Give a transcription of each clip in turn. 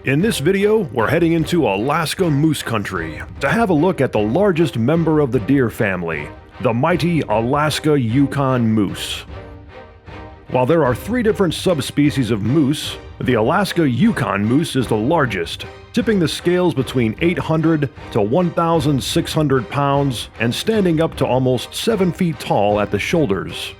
In this video, we're heading into Alaska moose country to have a look at the largest member of the deer family, the mighty Alaska Yukon Moose. While there are 3 different subspecies of moose, the Alaska Yukon Moose is the largest, tipping the scales between 800 to 1,600 pounds and standing up to almost 7 feet tall at the shoulders.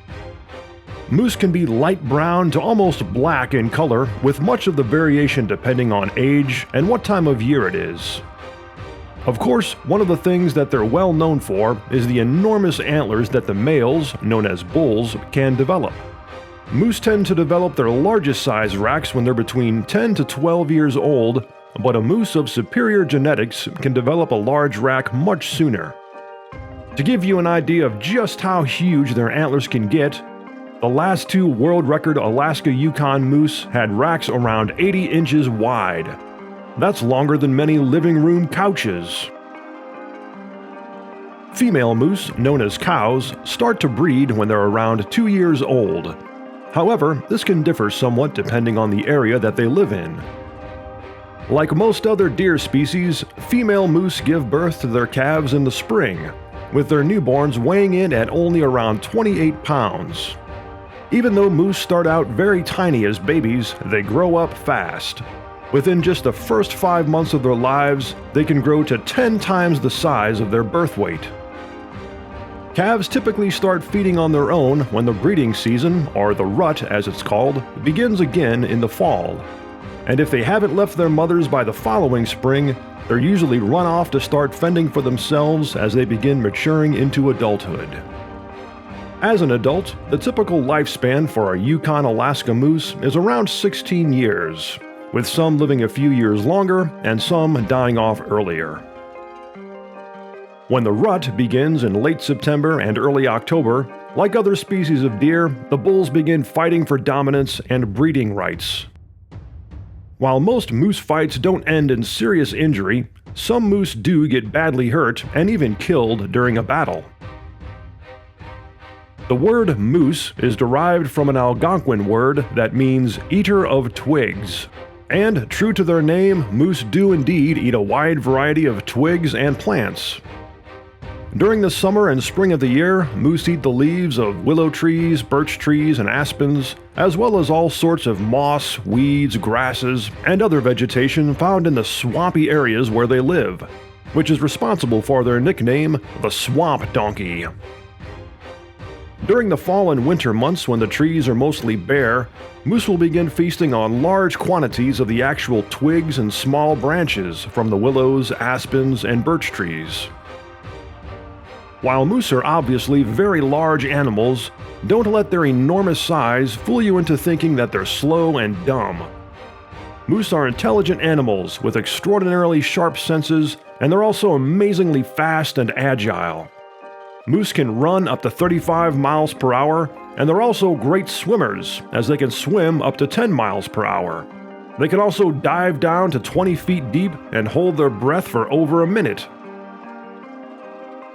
Moose can be light brown to almost black in color, with much of the variation depending on age and what time of year it is. Of course, one of the things that they're well known for is the enormous antlers that the males, known as bulls, can develop. Moose tend to develop their largest size racks when they're between 10 to 12 years old, but a moose of superior genetics can develop a large rack much sooner. To give you an idea of just how huge their antlers can get, the last 2 world record Alaska Yukon Moose had racks around 80 inches wide. That's longer than many living room couches. Female moose, known as cows, start to breed when they're around 2 years old. However, this can differ somewhat depending on the area that they live in. Like most other deer species, female moose give birth to their calves in the spring, with their newborns weighing in at only around 28 pounds. Even though moose start out very tiny as babies, they grow up fast. Within just the first 5 months of their lives, they can grow to 10 times the size of their birth weight. Calves typically start feeding on their own when the breeding season, or the rut as it's called, begins again in the fall. And if they haven't left their mothers by the following spring, they're usually run off to start fending for themselves as they begin maturing into adulthood. As an adult, the typical lifespan for a Yukon Alaska moose is around 16 years, with some living a few years longer and some dying off earlier. When the rut begins in late September and early October, like other species of deer, the bulls begin fighting for dominance and breeding rights. While most moose fights don't end in serious injury, some moose do get badly hurt and even killed during a battle. The word moose is derived from an Algonquin word that means eater of twigs. And true to their name, moose do indeed eat a wide variety of twigs and plants. During the summer and spring of the year, moose eat the leaves of willow trees, birch trees, and aspens, as well as all sorts of moss, weeds, grasses, and other vegetation found in the swampy areas where they live, which is responsible for their nickname, the swamp donkey. During the fall and winter months when the trees are mostly bare, moose will begin feasting on large quantities of the actual twigs and small branches from the willows, aspens, and birch trees. While moose are obviously very large animals, don't let their enormous size fool you into thinking that they're slow and dumb. Moose are intelligent animals with extraordinarily sharp senses, and they're also amazingly fast and agile. Moose can run up to 35 miles per hour, and they're also great swimmers, as they can swim up to 10 miles per hour. They can also dive down to 20 feet deep and hold their breath for over a minute.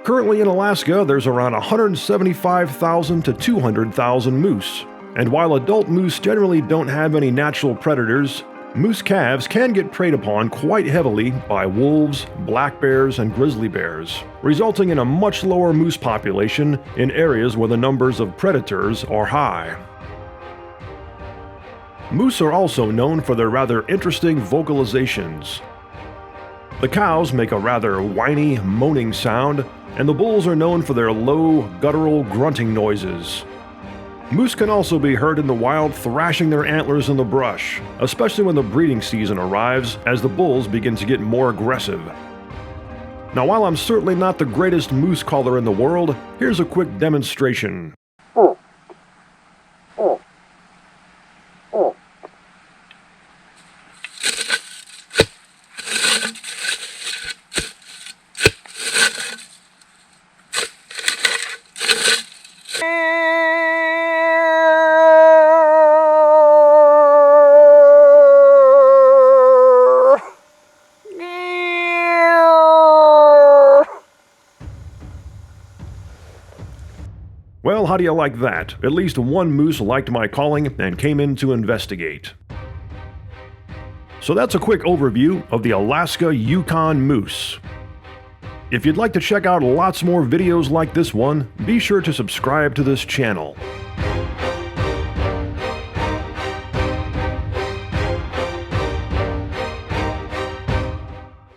Currently in Alaska, there's around 175,000 to 200,000 moose, and while adult moose generally don't have any natural predators, moose calves can get preyed upon quite heavily by wolves, black bears, and grizzly bears, resulting in a much lower moose population in areas where the numbers of predators are high. Moose are also known for their rather interesting vocalizations. The cows make a rather whiny, moaning sound, and the bulls are known for their low, guttural grunting noises. Moose can also be heard in the wild thrashing their antlers in the brush, especially when the breeding season arrives as the bulls begin to get more aggressive. Now, while I'm certainly not the greatest moose caller in the world, here's a quick demonstration. Well, how do you like that? At least one moose liked my calling and came in to investigate. So that's a quick overview of the Alaska Yukon Moose. If you'd like to check out lots more videos like this one, be sure to subscribe to this channel.